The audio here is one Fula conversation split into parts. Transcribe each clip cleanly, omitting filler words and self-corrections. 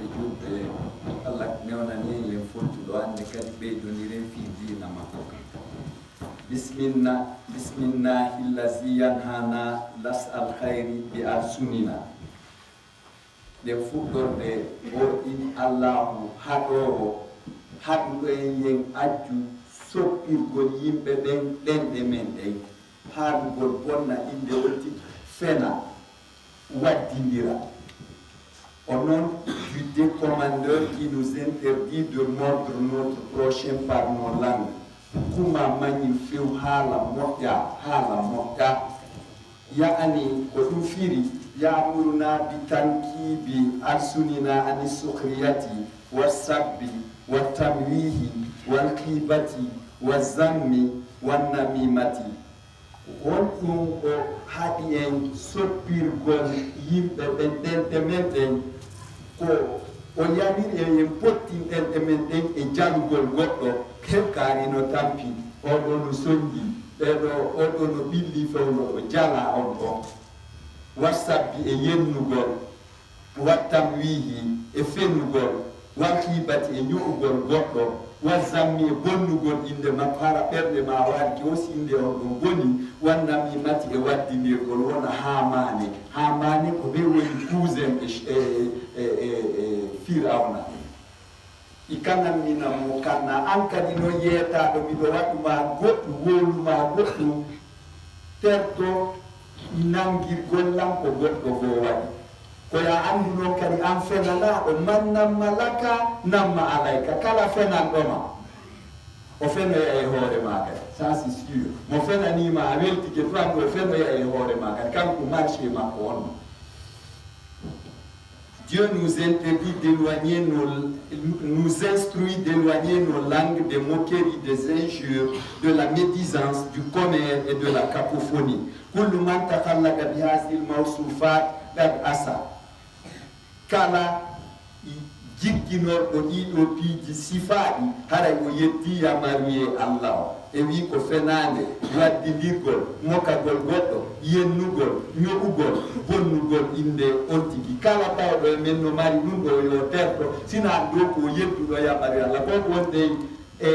be julɓe Allah newnani len fontuɗo hande kadi ɓeydoniren fi dina makko bismillahi llazi yanhana las'al khayri bi alsunina nden fuɗɗorde o in allahu haɗowo haɗuɗo en yen ajju soppirgol yimɓe ɓen ɗenɗe men ɗen haɗugol bonna inde wotti fena waddindira. Au nom du décommandeur qui nous interdit de mordre notre prochain par nos langues, kuma mani few hala moƴƴa ya'ani ko ɗum firi ya'muruna bi tankibi alsunina ani sukhriyati wasabbi watamwihi walkhibati wazammi wannamimati. Wonɗum o haɗi en soppirgol yimɓe ɓen ɗenɗe men ɗen ko o yamiri en pottin ɗenɗe men ɗen e jalugol goɗɗo heɓkarino tampi oɗo no soñji ɓeɗo oɗo no ɓilli fewno o jala on ɗo wasabbi e yennugol wattam wihi e fenugol wankibati e ño'ugol goɗɗo wazammi e bonnugol inde makko hara ɓerɗe ma warki o sinde on ɗon boni wannami mati e waddinirgol wona hamane ko ɓe woni cousin e firawna i kanannminamo kanna an kadi no yeetaɗo miɗo waɗuma goɗɗu woluma goɗɗu terto nangirgollam ko goɗɗo go waɗi koya anndi noon kadi an fenanaɗo man namma laka namma alayka kala fenanɗoma o fenoya e hoore ma kadi ça c'est sûr mo fenanima a weltike to anndi o fenoya e hoore ma kadi kanko marché makko on. Dieu nous interdit d'éloigner nous instruit d'éloigner nos langues des moqueries, des injures, de la médisance, du commère et de la cacophonie. Kullu man takhallaqa bi hadhihi al-mawsufat qad asa. Kala jigginorɗo ɗiɗo piiji sifaaɗi haray o yetti yamaruye Allah o e wi ko fenande waddidirgol mokagol goɗɗo yennugol ñoɓugol bonnugol inde on tigi kala tawɗo e men no mari ɗum ɗo yo terto sina dow ko yettuɗo yamari Allah ko wonde e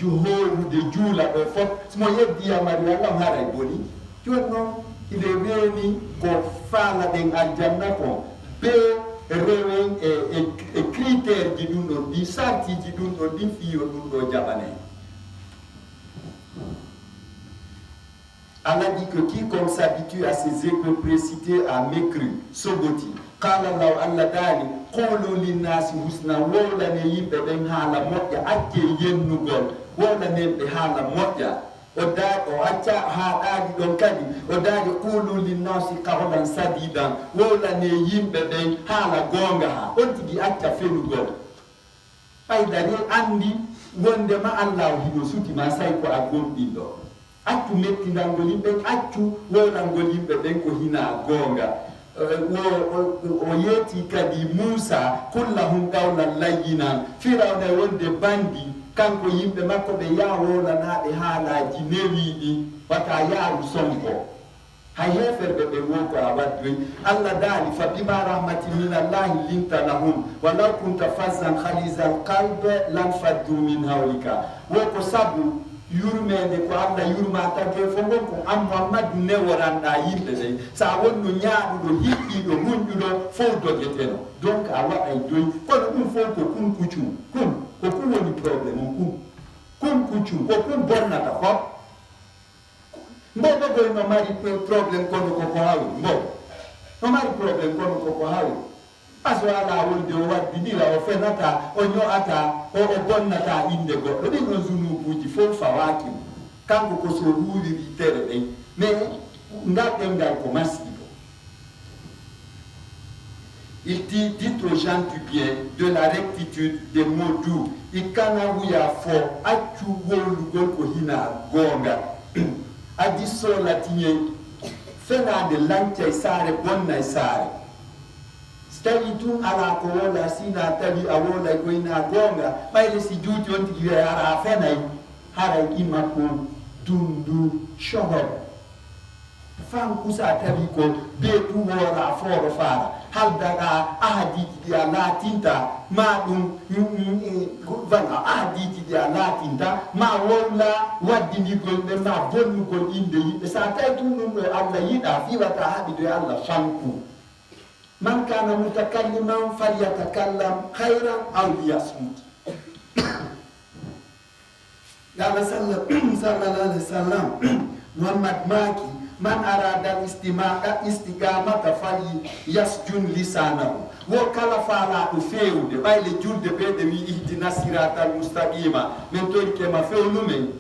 horude juula ɗo fof somo yeddi yamari Allah haray boni joni noon ine weeni ko faala ɗen aljanna ko be rewen e critère ji ɗum ɗon ɗi sartiji ɗum ɗon ɗin fiyo ɗum ɗo jaɓane. Allah dit que quiconque s'habitue à ces éco-précités a mécru, sogoti. Qala Allahu Allah dali qulu linnasi husna wolane yimɓe ɓen haala moƴƴa acce yennugol wolane ɓe haala moƴƴa o acca haɗaɗi ɗon kadi o daadi qulu linnasi qawlan sadidan wolane yimɓe ɓen haala gonga ha on tigi acca fenugol ɓaydani andi wondema Allah hino sutima say ko a gonɗinɗo accu mettidalngol yimɓe accu wolangol yimɓe ɓen ko hina gonga o yeeti kadi Musa kullahum qawlan layyinan firawna wonde bandi kanko yimɓe makko ɓe yawolanaɓe haalaji newiɗi wata yaaru sonko hay heferɓe ɓe wonko a waddoy Allah daali fa bima rahmatin min allahi linta lahum walaw kunta fazzan halisal qalbe lan faddu min hawlika woko sabu yurmede ko Allah yurma tagge fo gonko an Muhammadu neworanɗa yimɓe ɓe sa wonno ñaaɗuɗo hiɓɓiɗo muñƴuɗo fof dogeteno donc a waɗay doy kono ɗum fof ko kun kuccum kun ko kun woni probléme on kun kuccum ko kun bonnata fop mboɗo goy no mari probléme kono koko hawri mbo no mari probléme kono koko hawri aso ala wonde o waddidira o fenata o ño'ata o bonnata inde goɗɗo ɗin ɗon zunubuji fof fawakimo kanko ko so huwiri tere ɗen mais ngal ɗemgal ko masibo. Il dit aux gens du bien, de la rectitude, des mots doux. Ikana wuya fo accu wolugol ko hina gonga adi sola tiñe fenade lancay saare bonnay saare tawi tun ala ko wola sina tawi a wolay ko hina gonga ɓayde si juuti on tigi wiya ara fenay haray imma ko dundu shohor fam kusa tawi ko be ɗum wora fooro faara hal daga ahadiji dia latinta ma dum vanga ahadiji dia latinta ma wala waddini golde ma bonu gol inde yimbe sa tay tunum do Allah yida fi wata habidu Allah fanku man kana mutakalliman falyatakallam khairan aw liyasmut. Qala sallallahu alaihi wasallam Muhammad maki man arada istiqamata fali yasjun lisanahu wo kala fala do fewde bayle julde be de mi ihdina siratal mustaqima men to ke ma fewnu men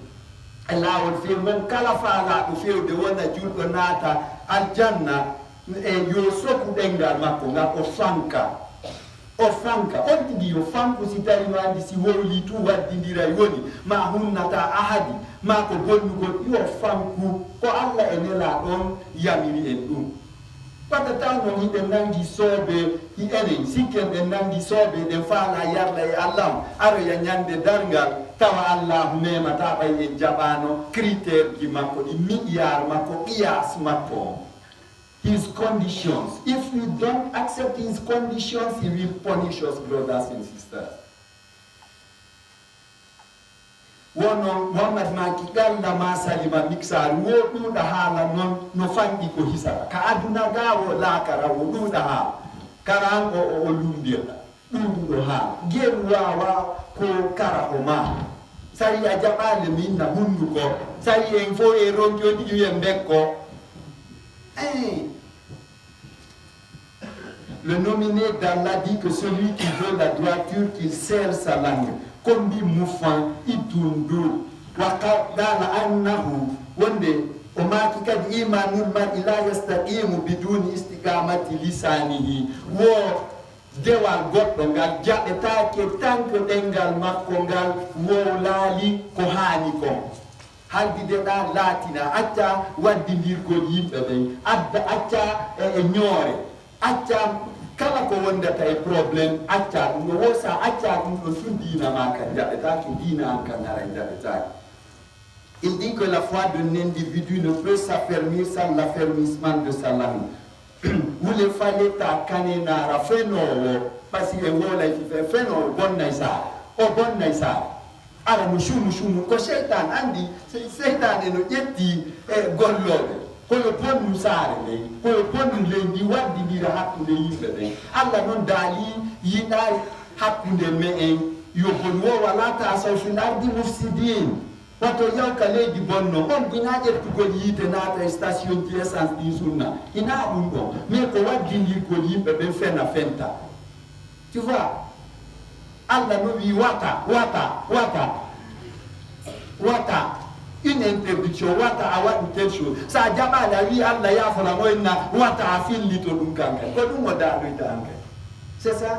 Allah few men kala fala do fewde wona juldo nata aljanna e yo soku dengal makko ngako fanka o fanka on tigi yo fanku si tari no andi si woli tu waddindira woni ma hunnata ahadi ma ko bonni ko yo fanku ko Allah enela don yamiri en dum patata no hide nangi sobe hi enen sikken en nangi sobe den fala yarda e Allah aro ya nyande dargal tawa Allah mema ta bay en jabano critère gi makko di miyar makko qiyas makko his conditions. If we don't accept his conditions, he will punish us, brothers and sisters. Wono Muhammad maki galla ma salima mixar wo du da hala non no fangi ko hisara ka aduna gawo la kara wo du da ha karango o lumbiela du ha gelwa ko kara o ma sari ajabale minna hundu ko sari en fo e ronjo di yembe ko Le nominé d'Allah dit que celui qui veut la droiture, qu'il serre sa langue. Comme dit Moufan, Itundu, Wakadala Annahu, Wende, Omaki kad imanul man ila yastaqimu biduni istiqamati lisanihi. Wo dewal goddo ngal jabbe take tanke dengal makko ngal wo laali ko haani ko. Haldi de da latina acca waddi ko yimbe be adda acca e ñoore acca kala ko wondata e problème acca no wosa acca dum do sundina ma kan jabeta ki dina an kan ara jabeta. Il dit que la foi d'un individu ne peut s'affermir sans l'affermissement de sa langue. Vous le fallait ta kanena rafeno parce que wola fi feno bonna isa o bonna isa ala mushumu ko shaitan andi shaitan no yetti e gollobe ko yo ponu sare le ko yo ponu lendi waddi dira hakkunde yimbe be alla non dali yidari hakkunde me en yo bonwo wala ta so finardi mufsidin wato yawka leydi bonno on bina ƴettugol yiite naata e station ji essence ɗi sunna ina ɗum ɗo mais ko waddindirgol yimɓe ɓen fena fenta tu vois Allah no wi wata une interdiction wata a waɗi telle chose sa jaɓaɗe a wi Allah yafana moyenna wata a fillito ɗum kankan ko ɗum o daɗoyta hankan c'est ça.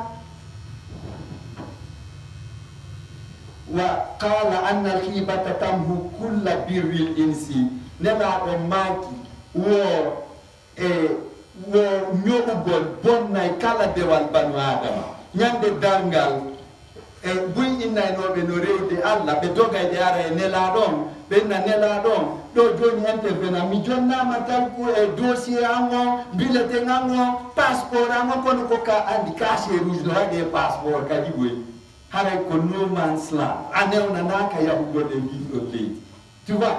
وقال أن الخيبة تمحو كل بر الإنس نبع ماكي و نيوغول بوناي كالا دوال بنو آدم ñande dangal buy innaynoɓe no rewde Allah ɓe dogayde ara e nela ɗon ɓenna nela ɗon ɗo joni intervenant mi jonnama tan ko e dossier an o bulletin an o passeport an o kono ko ka andi cachet rouge no waɗi e passeport kadi boy haray ko no man's land anewna naka yahugol e ndiɗo leydi tu vois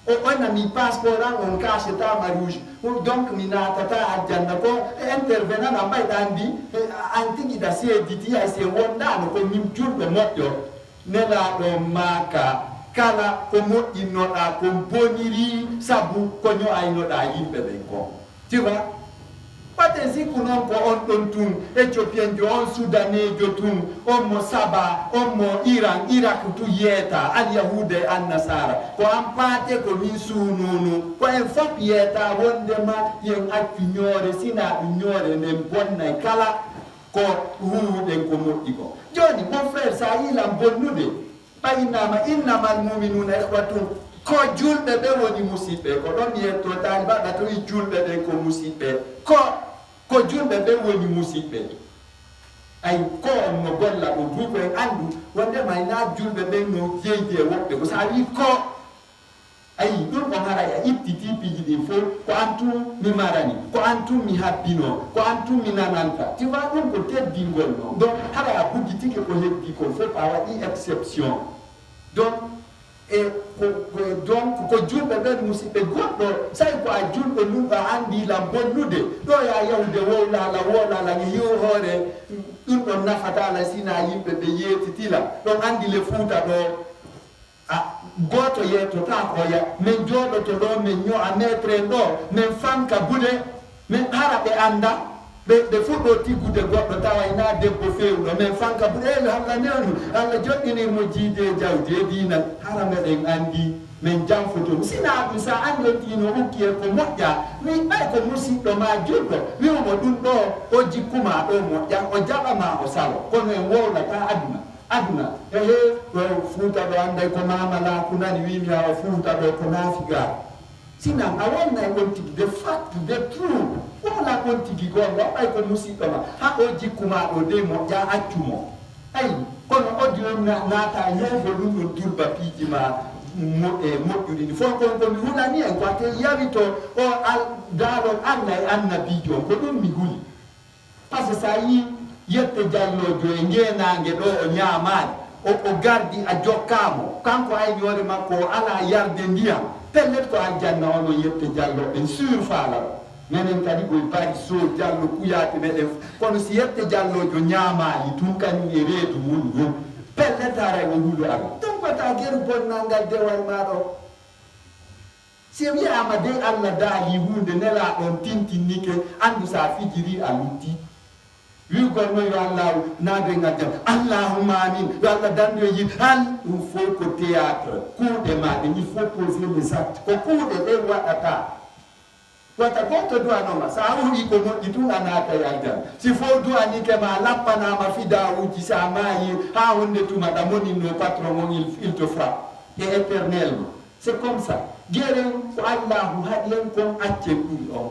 o ona mi passeport an on cachetama rouge donc mi natata aljanna ko intervenant a mbayɗa andi an tigiɗa seediti hay se wondano ko ñim julɓe moƴƴo nelaɗo maka kala ko moƴƴinnoɗa ko boniri saabu ko ño'aynoɗa yimɓe ɓen ko tu vois paten sikku noon ko on ɗon tun éthiopien jo on soudanais jo tun on mo saba on mo iran irak tu yeeta al yahuda e an nasara ko an paate ko min sununu ko en fof yeeta wondema yen accu ñoore sina ɗum ñoore nden bonnay kala ko huuɗen ko moƴƴi ko joni mon frère sa yilan bonnude ɓaynama innamal muminuna ihwatun ko julɓe ɓe woni musidɓe ko ɗon yetto tani baɗa to wi julɓe ɓen ko musidɓe ko julɓe ɓe woni musidɓe ay ko on no golla ɗo buko en andu wondema ina julɓe ɓen no jeydi e woɓɓe ko sa wi ko ayi ɗum on hara a itti tipiji ɗin fof ko antum mi marani ko antum mi habbino ko antum mi nananta tu vois ɗum ko teddingol non donc hara a buggitike ko heddi kon fof a waɗi exception donc donc ko julɓe ɓen musidɓe goɗɗo say ko a julɓe lumɓe andilam bonnude ɗo ya yawde wowlala wolala e yew hoore ɗum ɗon nafatala sina yimɓe ɓe yeetitila ɗon andi le fuuta ɗo goto yettota koya min jooɗoto ɗo min ño'a maître en ɗo min fanka bude min hara ɓe anda ɓe fuɗɗo tiggude goɗɗo tawayna debbo fewɗo min fanka bude Allah newnu Allah joɗɗinirmo jiide jawdi e dina hara meɗen andi min janfoto sina ɗum sa andontino ukki e ko moƴƴa min ɓay ko musidɗo ma julɗo wiwmo ɗum ɗo o jikkuma ɗo moƴƴa o jaɓama o salo kono en wowlata aduna ehe fuuta ɗo anday ko mamala ko nani wimi ha o fuuta ɗo ko naafiga sinan a wonnay on tigi de facte de true wala on tigi gonga ɓay ko musidɗo ma ha o jikkuma ɗo de moƴƴa accumo ayi kono odion naata yewgo ɗum ɗon durba piiji ma moƴƴuɗi ni fof kon komi hulani en ko te yawito o daalon Allah e annabijo on ko ɗum mi huli par ce que sa yi yette jallojo e ngenangue ɗo o ñamani o gardi a jokkamo kanko aynore makko o ala yarde ndiyam pellet ko aljanna ono yette jalloɓe sur falao minen kadi koye bari so jallo kuyate meɗen kono si yette jallojo ñamali tun kañum e reedu mum ɗum pelletare o huuɗo ala donc wata gueru bonnal ngal dewal maɗo si wiyama de Allah daali hunde nela ɗon tintinnike andu sa fijiri a lutti wigol noon yo Allah naade ngadden allahumma amin yo Allah dando yi hal ɗum fof ko théâtre kuuɗe maɗe il faut poser les actes ko kuuɗe ɗe waɗata wata goto duwanoma sa huuɗi ko moƴƴi tun a naata e aljanna si fof duwanike ma lappanama fidawuji sa maayi ha hunde tuma ɗa moninno patron on il te frappe et éternellement c'est comme ça gueren ko allahu haɗi en kon accen ɗum ɗon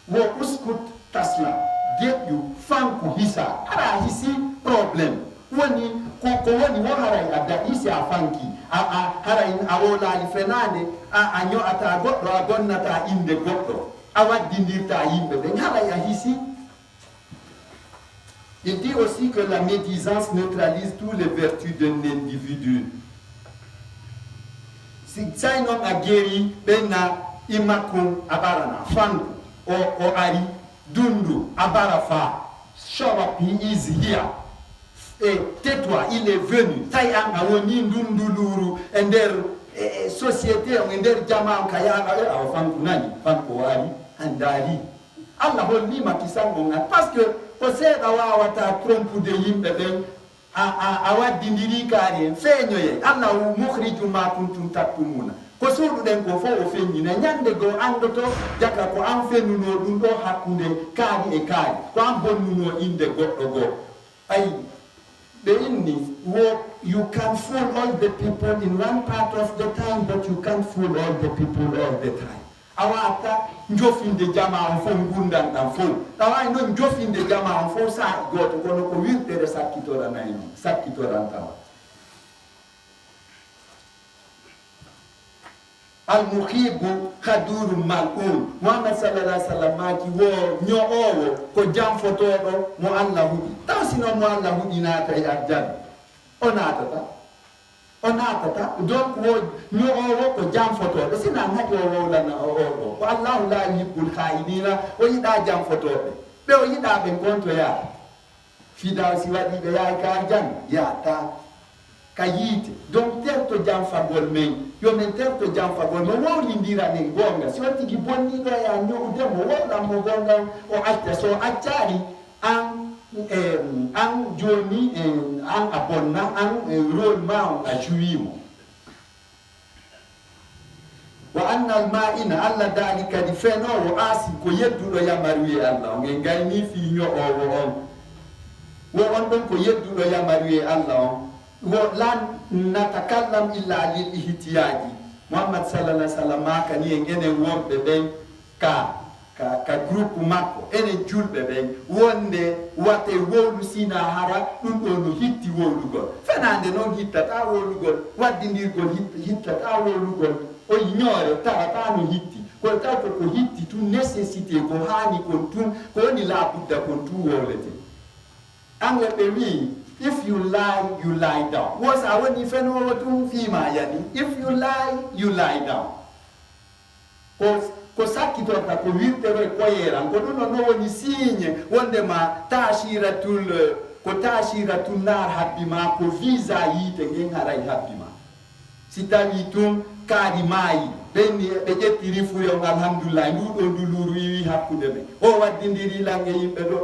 wo uskut tasla geƴƴu fanku hisa hara hisi probléme woni ko woni wo haray a daɗisi a fanki a haray a wolali fenade a ño'ata goɗɗo a gonnata inde goɗɗo a waddidirta yimɓe ɓen haray a hisi. Il dit aussi que la médisance neutralise toutes les vertus d'un individu. Si say noon a geeri ɓenna immakkum a ɓarana fanku o ari dundu abara fa show up, he is here et tais-toi, il est venu tay an a woni dundu luru e nder société o e nder jama ka yaga e awa fanku nani fanku ari andari Allah hollima kisango ngal parce que ko seeɗa wawata trompude yimɓe ɓen a waddidiri kaari en feeñoye Allah mukhriju ma kuntum taktumuna ko suuɗuɗen ko fof o feññina ñande goo andoto jaka ko an fennuno ɗum ɗo hakkunde kaari e kaari ko an bonnuno inde goɗɗo goo ayi ɓe inni wo you can fool all the people in one part of the time but you can't fool all the people all the time a wawata jofinde jama on fof gundan ɗan fof tawa noon jofinde jama on fof saahi goto kono ko wirtere sakkitoranay noon sakkitoran tawa al-muhibu khaduru mal'un Muhammad sallallahu alaihi wasallam maki wo ñoowo ko jamfotoɗo mo Allah huɗi taw sino mo Allah huɗi naata e arjanna o naatata donc wo ñoowo ko jamfotoɗo sina haƴi o wowlana o ko Allahu la yuhibbul kha'inina o yiɗa jamfotoɓe ɓe o yiɗa ɓe gonto yaata fidaw si waɗi ɓe yahay ka arjanna yaata ka yiite donc terto janfagol men yomin terto janfagol mo wowlindira nen gonga si on tigi bonniɗo ya ñowde mo wowlan mo gonga o acca so accari an joni an a bonna an rôle ma on a jouimo wa anna al ma'ina Allah dali kadi fenowo asi ko yedduɗo yamaruye Allah on en gayni fi ño'owo on wo on ɗon ko yedduɗo yamaruye Allah on wo lan natakallam illa lil ihtiyaji Muhammad sallallahu alaihi wasallam makani en enen wonɓe ɓen ka ka groupe makko enen julɓe ɓen wonde wate wowlu sina hara ɗum ɗo no hitti wowlugol fenande noon hittata wowlugol waddidirgol hittata wowlugol o ñoore tawata no hitti kono taw ko hitti tun nécessité ko haani kon tun ko woni laabudda kon tun wowlete angle ɓe wi if you lie down wosa woni fenowo tun fima yani if you lie down ko sakkitorta ko wirtere koyeran ko ɗum no woni signe wondema ko tashiratul nar habbima ko visa yiite ngen haray habbima si tawi tun kaari maayi ɓe ƴettiri fuyon alhamdulillah nduɗo nduluru wiwi hakkude ɓe o waddidiri lange yimɓe ɗo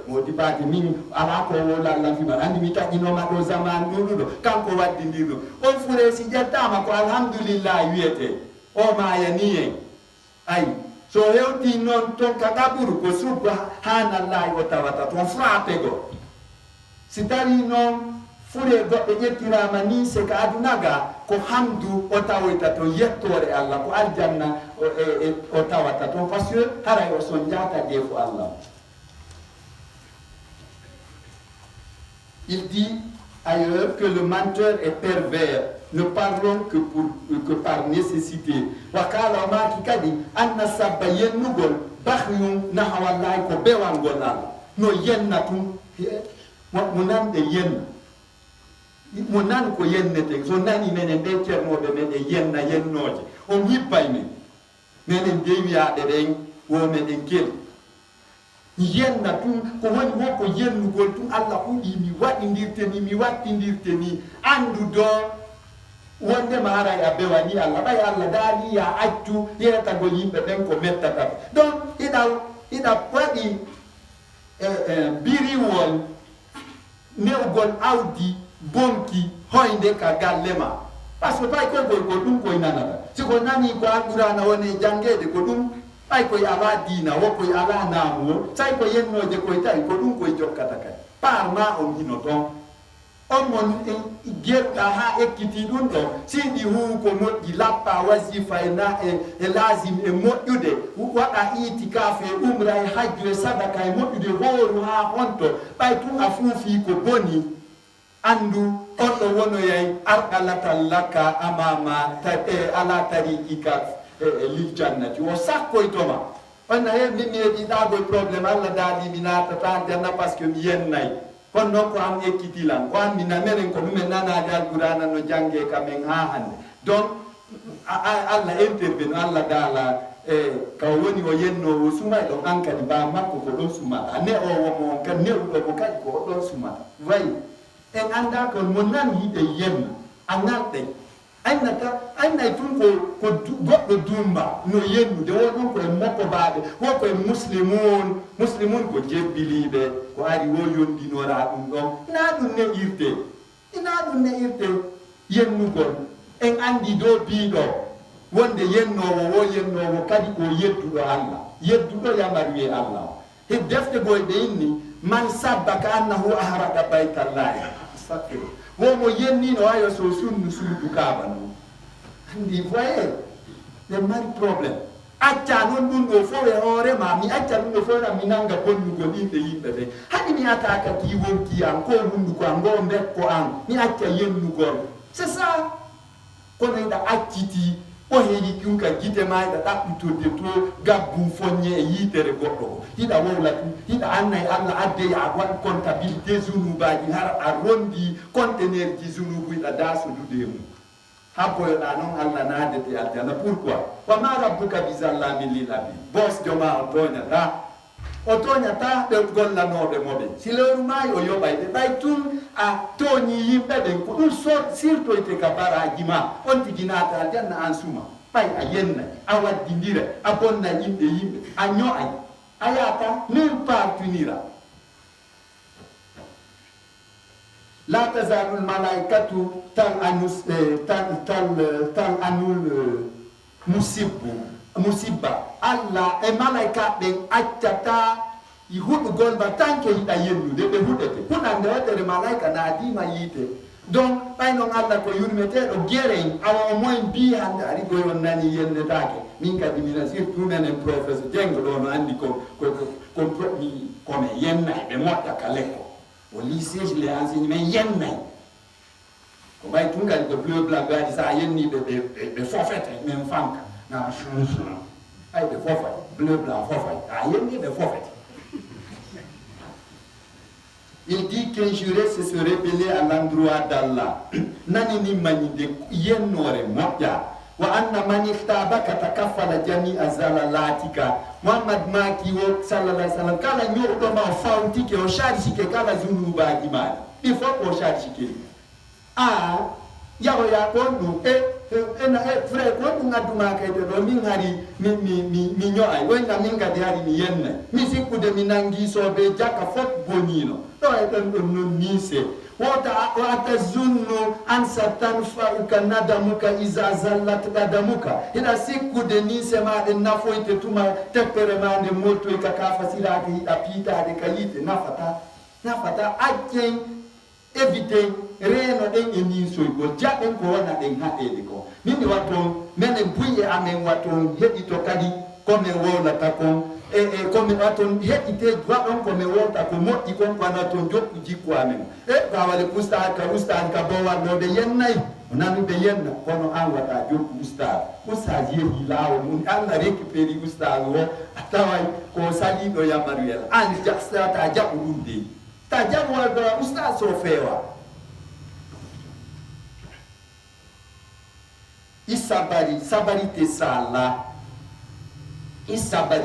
modi baade min ala ko wolallanfima andi mi taƴinoma ɗo zaman ɗuɗuɗo kanko waddidir ɗum on fure si ƴettama ko alhamdulillah wiyete o mayani en ayi so hewti noon ton ka ɗaɓuru ko subhanallahi o tawata ton frappe go si tawi noon fure goɗɗo ƴettirama ni se ka adunaga ko hamdu o tawoyta to yettore Allah ko aljanna o tawata toon par ce que haray o son jata ƴeefo Allah il dit ailleurs que le menteur est pervers ne parlons que par nécessité wa kala o maki kadi anna sabba yennugol bahyum nahawallahi ko bewangol Allah no yenna tum mo nande yenna mo nan ko yennete so nani menen ɓe ceernoɓe men e yennoje on yippay men menen dewiyaɓe ɓen wo meɗen kel yenna tum ko woni wonko yennugol tum Allah huuɗi mi wattidirte ni andudo wondema haray a bewani Allah ɓay Allah daali ya accu yetagol yimɓe ɓen ko mettata donc iɗa waɗi biriwol newgol awdi bonki hoynde ka gallema par ce que ɓay koygol ko ɗum koye nanata siko nani ko alqurana woni jangede ko ɗum ɓay koye ala diina wo koye ala naamu o say ko yennoje koye tawi ko ɗum koye jokkata kay par ma on hino toon on mon guerɗa ha ekkiti ɗum ɗo siɗi hu ko moƴƴi lappa wasifa e lasim e moƴƴude waɗa itikafe umra e hajju e sadaka e moƴƴude hooru ha honto ɓay tum a fuufi ko boni andu on ɗo wonoyay arqalatal laka amama ala tariqika lil jannati o sakkoytoma onna he min mi heeɗiɗagoye probléme Allah daali mi natata janna par ce que mi yennayi kono noon ko am ekkitilan ko an mina menen ko ɗumen nanade alqurana no jangge kamen ha hande donc Allah intervenu Allah daala ka woni o yennowo sumay ɗon an kadi mba makko ko ɗon sumata ne o womo on kadi newɗo mo kadi ko o ɗon sumata wayi en anda ko mo nan yiɗe yenna a nalɗe annay tun ko goɗɗo dumba no yennude wonɗon koye mokkobaɓe wo koye muslimun ko jebbiliɓe ko ari wo yondinora ɗum ɗon ina ɗum ne irte yennugol en andi do biɗo wonde yennowo kadi ko yedduɗo Allah yedduɗo yamar wiye Allah he defte boyɗe inni man sabba ka annahu ahraka baytallahi astagfiru womo yennino ayo so sunnu suudu kaaba no andi voye ɓe mari probléme acca noon ɗum ɗo fof e hoorema mi acca ɗum ɗo fof mi nanga bonnugol ɗinɓe yimɓe ɓe hani mi ataka ki wonki an ko hunduko an ngo bekko an mi acca yennugol c'est ça kono iɗa acciti o heeƴi ƴunka gite ma iɗa ɗaɓɓitorde to gabbum foññe e yiitere goɗɗo o hiɗa wowla tum hiɗa annay Allah adde a waɗ comptabilité zunubaji har a rondi conteneur ji zunubu iɗa dasodude mum ha boyoɗa noon Allah naadete aljana pourquoi wa ma rabbuka bi zallamin lil abid bos joma o toñata ɓe gollanoɓe moɓe si lewru maayi o yoɓay ɓe ɓay tun a tooñi yimɓe ɓen ko ɗum sirtoyte ka baraji ma on tigi naata aljanna an suma ɓay a yennay a waddidira a bonna yimɓe a ño'ay a yata nulle part tunira la tazalul malaikatu tal anul musibba Allah e malaika ɓen accata huɗugol ba tanke yiɗa yennude ɓe huɗete hunande waɗere malaika naadima yiite donc ɓaynon Allah ko yurmeteɗo guereñ awa o moyen mbi hande ari goyon nani yennetake min kadi mina surtout menen professeur Dieng ɗo no andi komi yennay ɓe moƴƴa ka lekko au lycée je les enseigne mais yennay ko ɓay tun kadi ko bleu blanc gaadi sa yenniɓe ɓe fofete min fanka na ay ɓe fofay bleu blanc fofay a yenni ɓe fofete. Il dit qu'un juré se serait rebellé à l'endroit d'Allah. Nani ni manide yennore moja. Wa anna man ihtabaka takaffala jami'a zalalatika. Muhammad maki wo sallallahu alaihi wasallam kala nyodo ma faunti ke o shari ke kala zunuba imani. Before ko shari ke. Yawo ya kondu frère kondu ngaduma kay do min hari mi nyo ay wona min gadi hari mi yenna mi sikkude mi nangi sobe jaka fot bonino do e tan do non nise wa tazunnu an satanfa'uka nadamuka iza zallat qadamuka ila sikkude nise ma de nafoyte tuma teppere ma de molto e kaka fasiraki apita de kayite nafata akken éviter reno den e min soygol jaɓen ko wona ɗen haɗede ko min mi watton minen buye amen watton heɗito kadi komin wowlata kon komin watton heɗite waɗon komin wowta ko moƴƴi kon koana ton jokku jikku amen bawale ustad ka bowarnode yennayi nanuɓe yenna kono an wata jokku ustad yehi lawol mum Allah récupéri ustad o a taway ko saliɗo yamaruyel an ta jaɓu ɗum de ta jaɓuwal ba ustad so feewa sabari te sala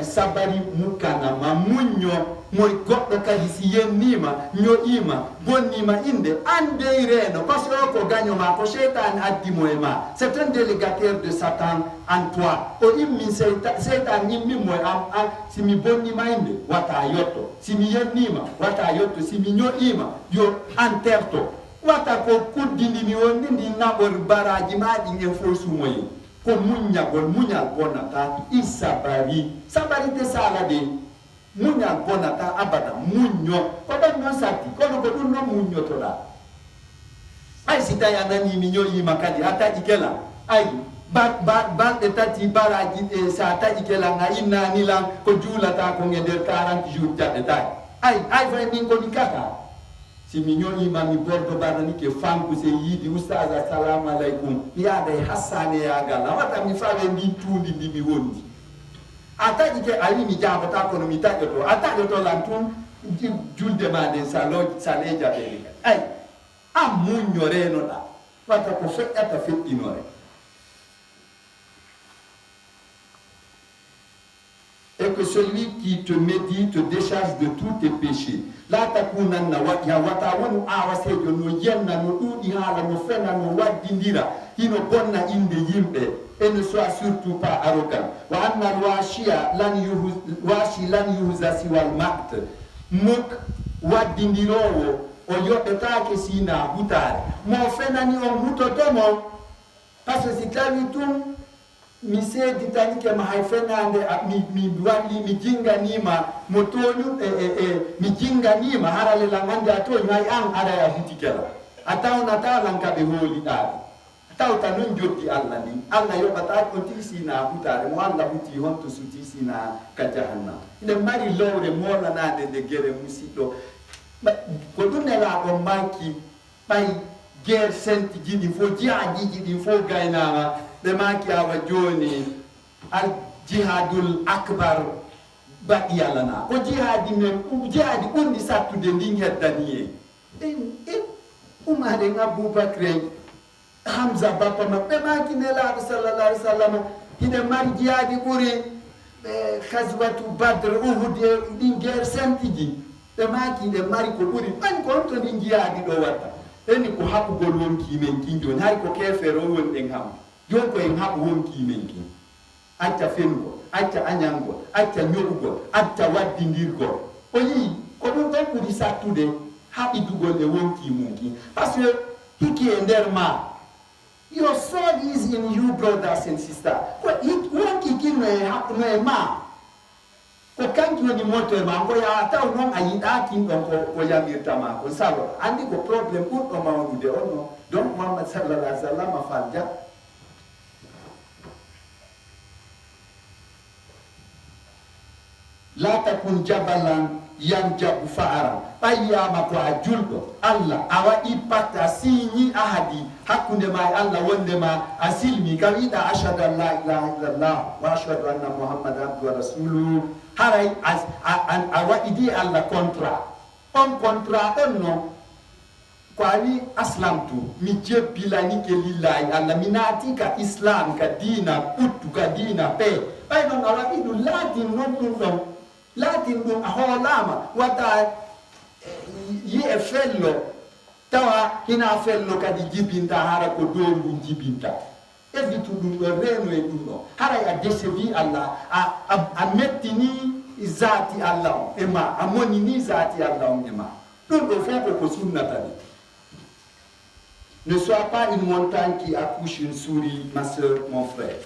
sabari mukana mamunyo moy goddo kadi si yennima nyoima bonnima inde ande ireno parce que ko gagno ma ko shaytan addi moy ma c'est un délégataire de Satan en toi o immi shaytan immi moy am si mi bonnima inde wata yotto si mi yennima wata yotto si mi nyoima yo anterto wata ko kuddindi mi wonni ndi nabor baraji maɗi en fo sumoyi ko muñal bonata sabari te sala de muñal bonata abada muño ko ɗon non satti kono ko ɗum non muñotoɗa ay si tawi a nani mi ñoyima kadi a taƴi kela ay balɗe tati baraji ɗe sa taƴi kela a innanilan ko juulata ko e nder 40 jours jaɗɗetaki ay fay min koni kaka si mi ñoyima mi bordo barani ke fanku se yidi ustaz assalamu alaikum yaada e hassane yagal wata mi fawe ndin tundi ndi mi wondi a taƴi ke ayi mi jabata kono mi taƴoto a taƴoto lan tun julde ma nden sale jaɓede ay an muño renoɗa wata ko feƴƴata feƴƴinore et que celui qui te médite te décharge de tous tes péchés. La takunanna ya wata wonu awasejo no yenna no ɗuɗi haala no fena no waddindira hino bonna inde yimɓe et ne soit surtout pas arrogant wa anna alwashi lan yuhza siwal makt muk waddindirowo o yoɓetake sina hutare mo fenani on hutotomo par ce que si tawi tum mi seedi tani ke ma hay fenande mi walli mi jinganima mo toñu mi jinganima harale lan ande a toñu hay an ara ya hutikela a tawnata lan kaɓe hooliɗaɓe a tawta non joddi Allah ni Allah yoɓata ko tisina hutare mo Allah huti honto so tisina ka jahannam ine mari lowre molanade nde guere musidɗo ko ɗum nelaɗon maki ɓay guerre sainte ji ɗin fo jihadiji ɗin fo gaynama ɓe maki awa joni al jihadul akbar baɗi Allah na ko jihadi ɓurɗi sattude ndin heddani umaren aboubacre hamsa bappa ma ɓe maki nelaɗo sallallah alih w sallam hiɗe mari jihadi ɓuri kaswatu badre uhud ɗin guerre sainte ji ɓe maki ɗe mari ko ɓuri ɓani ko honto ndin jihadi ɗo watta eni ko haɓugol wonki men kin joni hay ko kefere o woni ɗen ham joni ko en haɓu wonki men kin acca fenugol acca añangol acca ñoɓugol acca waddidirgol o yii ko ɗum ɗon ɓuri sattude haɓidugol e wonki mum kin par ce que hiki e nder ma your soul is in you brothers and sisters ko wonki kin no e ma ko kanki woni moteur ma ko ya taw non a yiɗa kin ɗon ko yamirtama ko sago andi ko probléme ɓurɗo mawnude on no donc Muhammad sallallahu alaihi wa sallam a falja la takun jabalan yanjabu fa'aran ɓayyama ko a julɗo allah a waɗi pacte a signi ahadi hakkunde ma e allah wondema a silmi kam wiɗa ashhadu an la ilaha illallah wa ashhadu anna muhammad abdu wa rasuluhu haray a waɗidi allah contrat on contrat ɗon noon ko a wi aslamtu mi jebbilanike lillahi allah mi naati ka islam ka dina ɓuttu ka dina pe ɓay ɗon a waɗi ɗum laatin non ɗum ɗon laatin ɗum a hoolama wadda yi'e fello tawa hina fello kadi jibinta hara ko dow ɗum jibinta evitu ɗum ɗo reno e ɗum ɗo haray a décevi allah a mettini zati allah on e ma a monini zati allah on e ma ɗum ɗo fof ko sunnata ɗi. Ne sois pas une montagne qui accouche une souris, ma soeur, mon frère.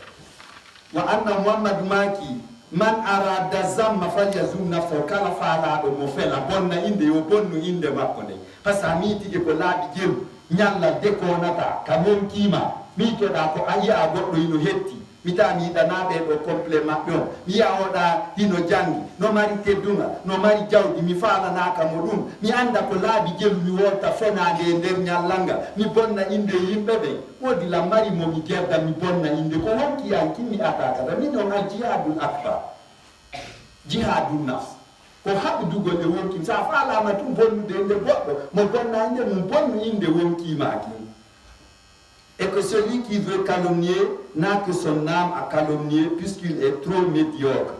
Wa anna Muhammad maki man arada zamma falyazum nafsa kala faala do mo fela bonna inde yo bonnu inde makko de pasa mitije ko laabi jelu nyalla dekonata ka mon kima mitoɗa ko ayiya goɗɗo ino hetti mita mi yiɗanaɓe ɗo complet maɓɓe on mi yiya oɗa hino jangi no mari teddunga no mari jawdi mi falanaka mo ɗum mi anda ko laabi jelu mi wolta fenade e nder ñallanga mi bonna inde yimɓe ɓe woodi la mari momi gerda mi bonna inde ko wonki an kimmi atakata min on al jihadul akbar jihadul nafs ko haɓdugol e wonki sa falama tum bonnude inde goɗɗo mo bonna inde mum bonnu inde wonkimaki. Et que celui qui veut calomnier n'a que son âme à calomnier puisqu'il est trop médiocre.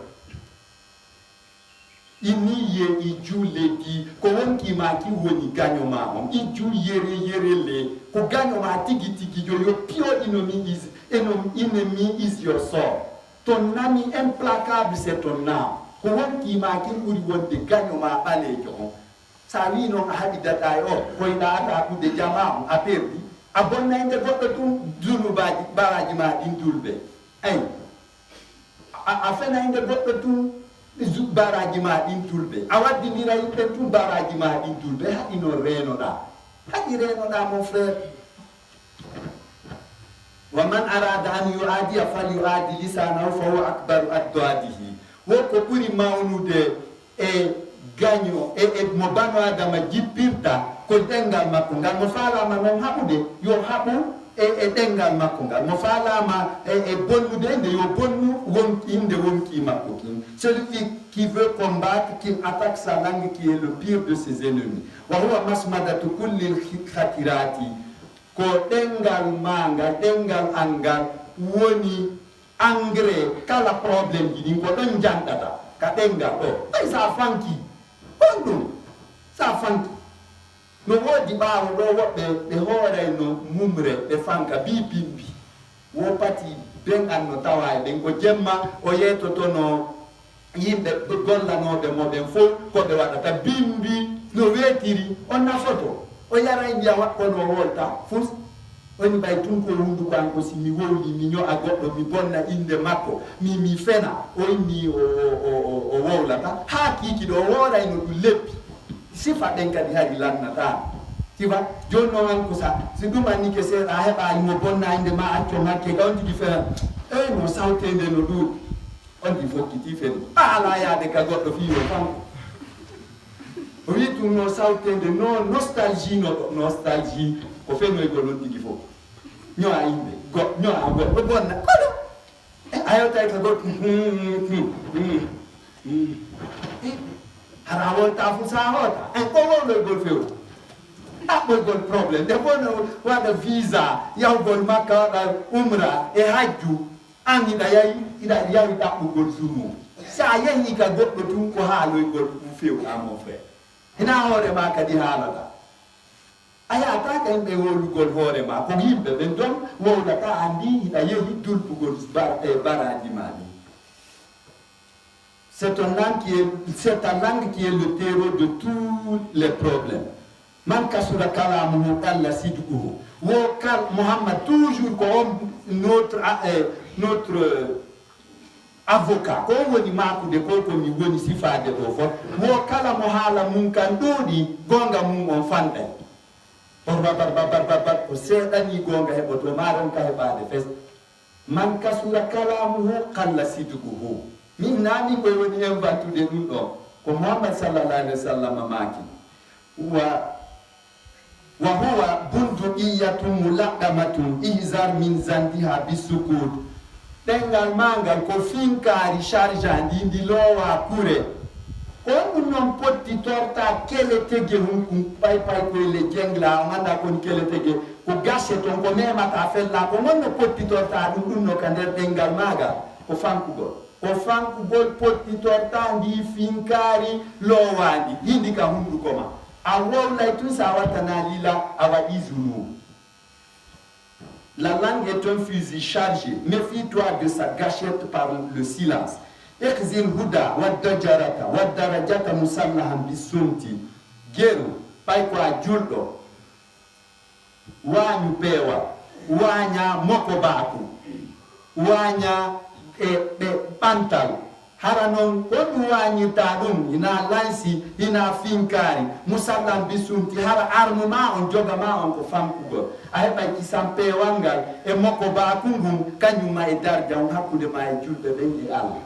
Ini ye iju ledi ko wonki ma ki woni ganyo ma on iju yere le ko ganyo ma tigi your pure enemy is your soul. Ton ami implacable c'est ton âme. Ko wonki ma ki uri wonde ganyo ma balejo. Sa wi non habidata o ko ida ata ku de jama a perdi a bonna inde goɗɗo tum dunubaji baraji ma ɗin dulɓe ayi a fena inde goɗɗo tum baraji ma ɗin tulɓe a waddidira yimɓe tum baraji ma ɗin tulɓe haɗino renoɗa mon frère. Wa man arada an yuadiya fal yuadi lisanahu fa huwa akbaru adduadihi wonko ɓuri mawnude e gaño e mo bano adama jippirta ko ɗengal makko ngal mo falama noon haɓude yo haɓu e ɗengal makko ngal mo falama e bonnude nde yo bonnu inde wonki makko kin. Celui qui veut combattre qu'il attaque sa langue qui est le pire de ses ennemis wa huwa masmadatu kulli khatirati ko ɗengal manga ɗengal angal woni engrais kala probléme ji ɗin ko ɗon janɗata ka ɗengal ɗo ay sa fanki on ɗum sa fanki no woodi ɓaawo ɗo woɓɓe ɓe hooray no mumre ɓe fanka bi pimpi wo pati ben an no tawa e ɓen ko jemma o yeytoto no yimɓe gollanoɓe mo ɓen fof koɓe waɗata bimbi no weetiri on nafoto o yaray mbiya waɗkono wolta fus woni ɓay tun ko hunduko an ko si mi wowli mi ño'a goɗɗo mi bonna inde makko mi fena o inni o wowlata ha kiiki ɗo o woorayno ɗum leppi sifa ɗen kadi hari lannata tiwa joni noon an ko sa si ɗum annike seeɗa a heɓali mo bonna inde ma acco hakke ka on tigi fena ey no sawtede no ɗuuɗi on di fokkiti feni ala yaade ka goɗɗo fiyo fanko o wi ɗum no sawtede no nostalgie nostalgie ko fenoygol on tigi fof ño'a yimɓe ño'a goɗɗo bonna koɗo a yewtay ka goɗɗo hara wolta fu sa hoota en ko wowloygol fewti ɗaɓɓoygol probléme nde bono waɗa visa yawgol makka waɗa umra e hajju an hiɗa yawi ɗaɓɓugol sumu sa yehi ka goɗɗo tun ko haaloygol fewɗa mon frère hina hoore ma kadi haalata a yata ka yimɓe wowlugol hoore ma ko yimɓe ɓen don wowlata andi hiɗa yehi dulɓugol baraji ma ɗi. C'est ta langue qui est le terreau de tous les problèmes. Man kasura kalamuhu qalla sidquhu. Wo kal Muhammad toujours comme notre avocat ko woni makude ko komi woni sifade ɗo fof wo kala mo haala mum kan ɗoɗi gonga mum on fanɗay barbabar ko seeɗani gonga heɓoto maɗon ka heɓade fes man kasura kalamuhu qalla sidquhu min nani koye woni inventude ɗum ɗon ko muhammad sallallahu alaihi wa sallam maki wa huwa bunduiyatun mulaqamatun ihzar min zandiha bisukut ɗengal mangal ko finkari charge ndi lowa kure on ɗum noon pottitorta kele tege hunkum pay koyle jengla o ganda kon kele tege ko gasse ton ko memata fella ko gonno pottitorta ɗum no ka nder ɗengal magal ko fankugol pottitorta ndi finkari lowandi hindi ka hunduko ma a wowlay tun sa wattana lila a waɗi zulu. La langue est un fusil chargé. Méfie-toi de sa gâchette par le silence. Ikhzil huda wa dajarata wa darajata musallahan bisumti. Geru, pay ko a julɗo. Wañu pewa, waña moko baku, waña ɓe ɓantal. Hara noon ko ɗum wañirta ɗum ina lansi ina finkari musallam bisumti hara armema on jogama on ko fankugol a heɓay kisan pewal ngal e makko baku ngun kañumma e darja on hakkude ma e julɓe ɓen e Allah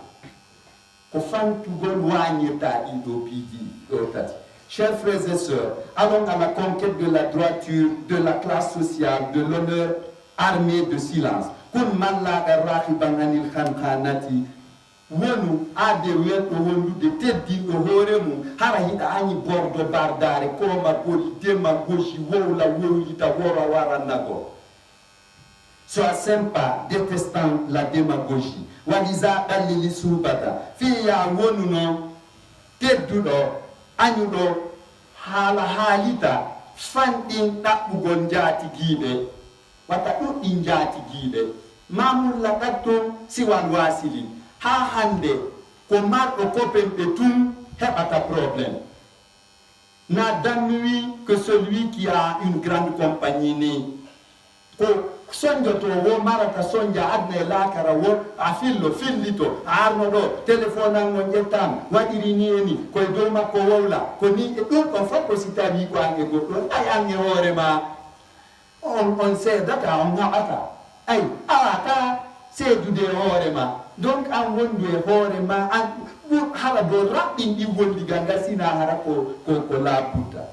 ko fankugol wañirta ɗiɗo piiji ɗo tati. Chers frères et sœurs, allons à la conquête de la droiture, de la classe sociale, de l'honneur armé de silence. Kun mallaɗa rahiban anil khankanati wonu ade welɗo wondude teddinɗo hoore mum hara hiɗa añi bordo bardare koma goli démagogie wowla wowlita wora warannago. Sois sympa détestant la démagogie walisa ɗallili subata fiya wonu noon tedduɗo añuɗo haala haalita fanɗin ɗaɓɓugol jaatigiiɓe wata ɗuɗɗin jaatigiiɓe mamulla ɗatton siwal wasili ha hande ko marɗo kopenɓe tun heɓata problème na dannuwi que celui qui a une grande compagnie ni ko sonjoto wo marata sonja adna e lakara wo a fillito a arno ɗo téléphone an on ƴettan waɗiri ni eni koye dow makko wowla ko ni e ɗum ɗon fof ko si tawi ko an e goɗɗo ay an e hoorema on seedata on haɓata ay awata seedude e hoorema donc an wondu e hoorema an hara dow raɓɓin ɗi golligal ngal sina hara ko laabudda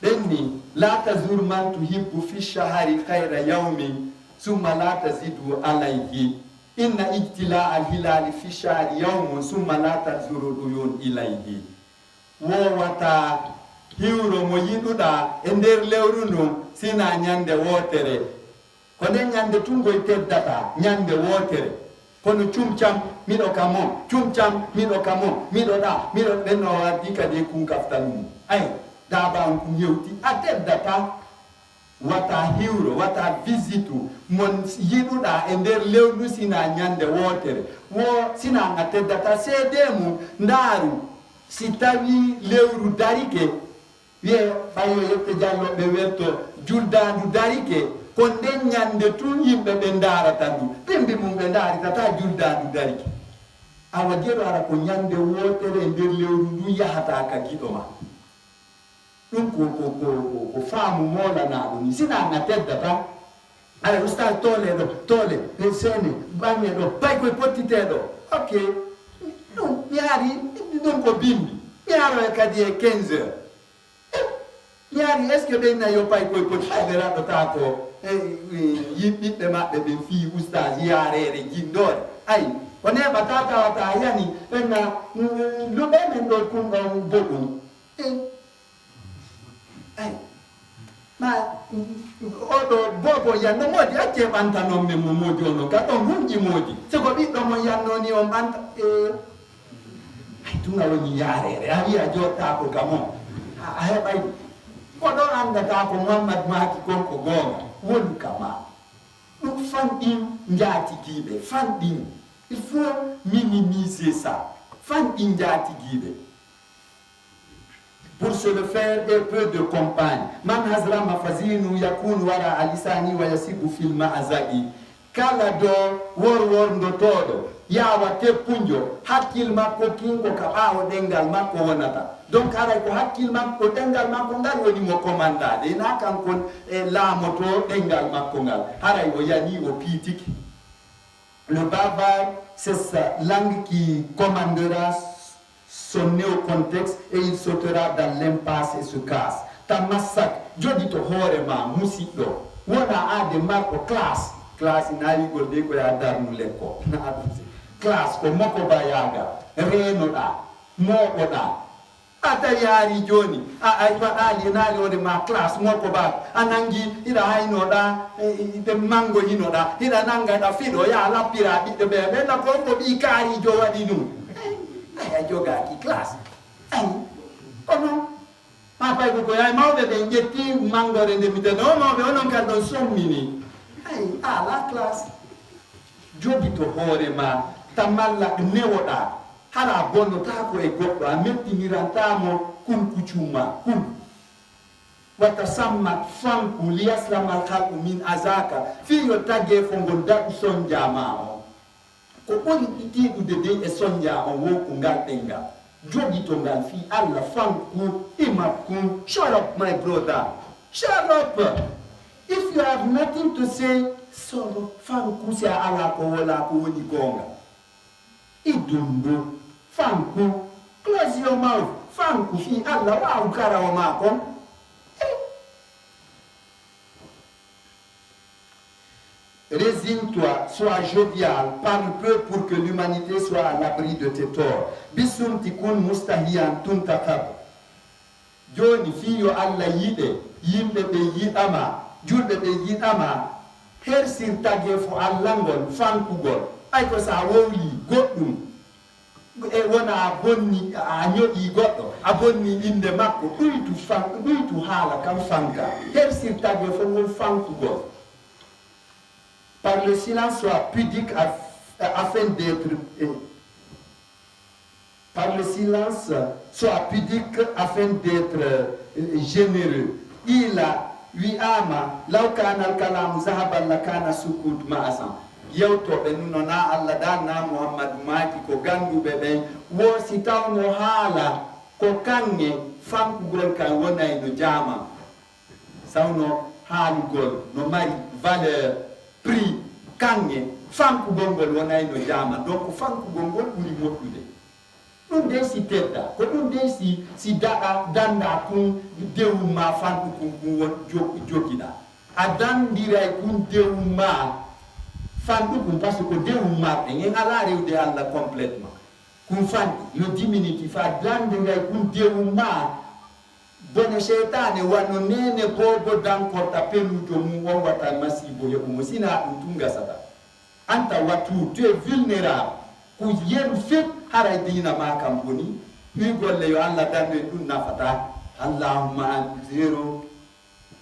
ɗenni la tazur man tuhibbu fi shahari hayra yawmin summa la tazidu alayhi inna ijtila al hilali fi shahri yawmun summa la tazuru ɗuyun ilayhi wowata hiwro mo yiɗuɗa e nder lewru ndun sina ñande wotere ko nden ñande tungoy teddata ñande wotere kono cumcam miɗo ka mon cumcam miɗo ka mon miɗo ɗa miɗo ɓenno waddi kadi kunkaftal mum ay daba on kum yewti a teddata wata hiwro wata visite mon yiɗuɗa e nder lewru sina ñande wotere wo sina a teddata seede mum ndaaru si tawi lewru darike wiye ɓayo yette jalloɓe werto juldandu darike ko nden ñande tun yimɓe ɓe darata ndu ɓembi mum ɓe daritata juldandu darike awa jeɗo ara ko ñande wotere e nder lewru ndu yahata ka giɗo ma ɗum ko faamu molana ɗum sina a teddata ala ustas tole e sene ɓange ɗo pay koye pottiteɗo ok ɗum mi ari ɗum ko bimbi mi aro e kadi e 15 heures mi ari est ce que ɓenna yo pay koye pottiteɗe raɗɗota ko yimɓiɓɓe maɓɓe ɓe fii ustas yarere jinɗore ayi ko neɓata tawata yani ɓenna luɓe men ɗo kumɗon boɗum ay ma oɗo bobo yanno moodi acce ɓantanon men mo moodi ono ka ɗon hunƴi moodi siko ɓiɗɗo mo yannoni on ɓanta ay tuna woni yarere a wiya joɗɗa ko gamon a heɓay koɗo andata ko Muhammad maki kon ko goonga woni kama ɗum fanɗin jaatigiɓe fanɗin il faut minimiser ça fanɗin jaatigiɓe. Pour se le faire, et peu de compagnes. Man hazra mafazinu yakun wara alisani wa yasibu fil ma'azagi. kala do wor ndotoɗo yawa teppunjo hakkil makko kinko ka ɓaawo ɗengal makko wonata donc haray ko hakkil makko ɗengal makko ngal woni mo commandade ina kankon laamoto ɗengal makko ngal haray o yani o piitiki. Le bavard, c'est sa langue qui commandera son néocontexte et il sautera dans l'impasse et se casse. Ta massacre, jodito horema musidɗo wona ade marko classe naligol de ko ya darnu lekko na aduse classe ko moko bayaga renoɗa moɓoɗa ata yaari joni a waɗali naali wode ma classe moko ba a nangi hiɗa haynoɗa ɓe mango hinoɗa hiɗa nangaɗa fiɗo ya lappira ɓiɗɗo ɓe ɓenna konko ɓi kaarijo waɗi ɗum aya jogaki classe ay kono ma pay ko yay mawɓe ɓe ƴetti mangore nde mitene o mawɓe onon kadi ɗon sommini ay ala classe jogito hoore ma tamalla newoɗa hara bonnotako e goɗɗo a mettinirantamo kunkucumma wata sammat fanku liyaslamal halqu min azaka fiyo tagge fo ngol daɗu sonjama o ko ɓuri ɗiɗiɗude dey e sonja o wonko ngal ɗengal jogito ngal fi Allah fanku imakkum. Shut up my brother, shut up. If you have nothing to say, so fanku si ala ko wala ko woni gonga idundu fanku close your mouth fanku fi Allah wa ukara wa makom. Résigne-toi, sois jovial, parle peu pour que l'humanité soit à l'abri de tes torts. Bisum tikun mustahiyan tuntakab. Joni fiyo Allah yide, yimbe be yidama, julbe be yidama, her sirtage fo allangol fankugol. Ay ko sa wowli goddum e wona bonni a ñoƴi goɗɗo a bonni inde makko ɗuytu haala kam fanka her sirtage fo ngol fankugol. Par le silence soit pudique afin d'être généreux. Il a wi'ama law kana al-kalamu zahaban lakana sukut ma'asan. Yewtoɓe nunona Allah danna Muhammadu maki ko ganduɓe ɓen wo si tawno haala ko kanŋe fankugol kan wonay no jama sawno haalugol no mari valeur prix kanŋe fankugol ngol wonay no jama donc fankugol ngol ɓuri moƴƴude. Ɗum de si tedda ko ɗum de si daɗa danda kun dewum ma fanku kun won jogiɗa a dandiray kun dewum ma fandu kun parce que dewum marɗe en ala rewde Allah complètement kun fandi le diminutif a dandiray kun dewum ma bone seytane wanno nene bobo dankorta pennuto mum on wata masibo heɓumo sina ɗum tum gasata anta wattu tu es vulnérable ko yeru fep haray dina ma kam boni ni golle yo Allah dande ɗum nafata allahumma an zero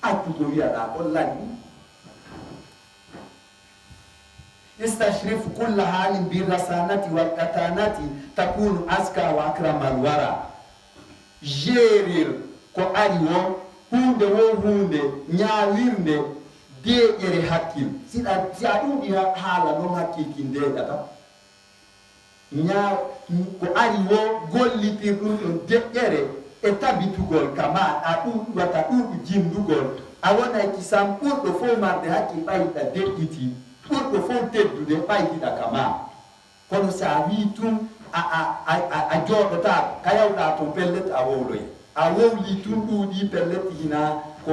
actu ko wiyaɗa ko lanni istashrif kulla halin birrasanati wal qatanati takunu aska wa akramal wara. Gérir ko ari wo hunde wo hunde ñawirnde deƴere hakkil si a ɗum ɗi haala noon hakkilki ndeƴata ñaaw ko ari wo gollitir ɗum ɗon deƴƴere e tabitugol kama a ɗum wata ɗuɗu jindugol a wonay kisam ɓurɗo fof marde hakkil ɓayɗa deƴƴiti ɓurɗo fof teddude ɓaydiɗa kama kono sa wi tum a jooɗota ka yawɗa to pellet a wowloy a wowli tun ɗuuɗi pellet hina ko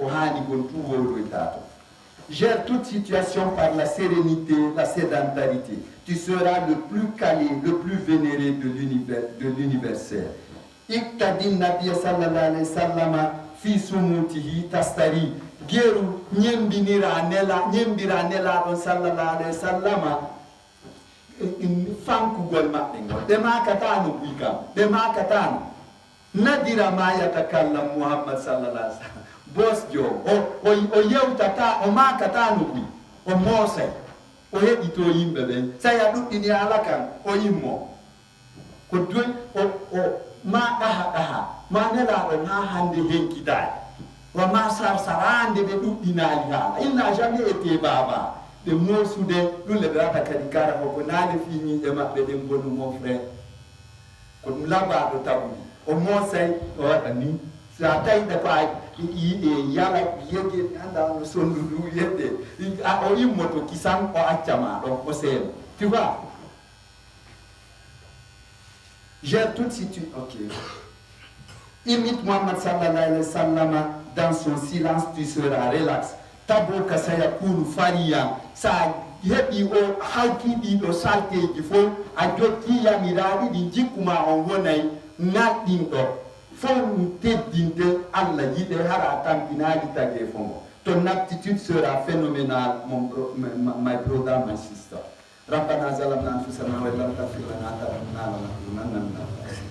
hani gon tu wowloyta to. Gère toute situation par la sérénité, la sédentarité. Tu seras le plus calé, le plus vénéré de l'universel. Iqtadin Nabiya sallallahu alayhi wa sallam fi sumutihi tastari. Geru ñembira nelaɗon sallallahu alayhi wa sallam fankugol maɓɓe ngol ɓe makatano ɓuy kam ɓe makatano nadira ma yatakallam Muhammad sallallahu alayhi wa sallam bosjo o yewtata o makatano ɓuy o moosay o heɗito yimɓe ɓen sa ya ɗuɗɗini ala kan o yimmo ko doy ma ɗaha ma nelaɗon ha hande henkitani wa ma sarsarande ɓe ɗuɗɗinali haala il n'a jamais été baba ɓe mosude ɗum le ɓe waɗa kadi kara hoko naane fiñiɗe maɓɓe ɗen bonu mon frère ko ɗum labaɗo taguɗi o moosay o waɗa ni sa tawiɗe ko a yiɗe yala yege anda no sondu ndu yedde o immoto kisan o accama ɗon o seena tu vois. Gère toute situation. Ok. Imite Muhammad sallallahu alayhi wa sallam dans son silence, tu seras relax. Taboka sayakunu fariyan. Sa heɓi o halkiɗiɗo salteji fof a jokki yamiraɗi ɗi jikkuma on wonay ŋaɗɗinɗo fof teddinte Allah yiɗe hara tampinaɗi tagge fongo. Ton aptitude sera phénoménale, my brother, my sister. ربنا ظلمنا انفسنا وان لم تغفر لنا وترحمنا لنكونن من الخاسرين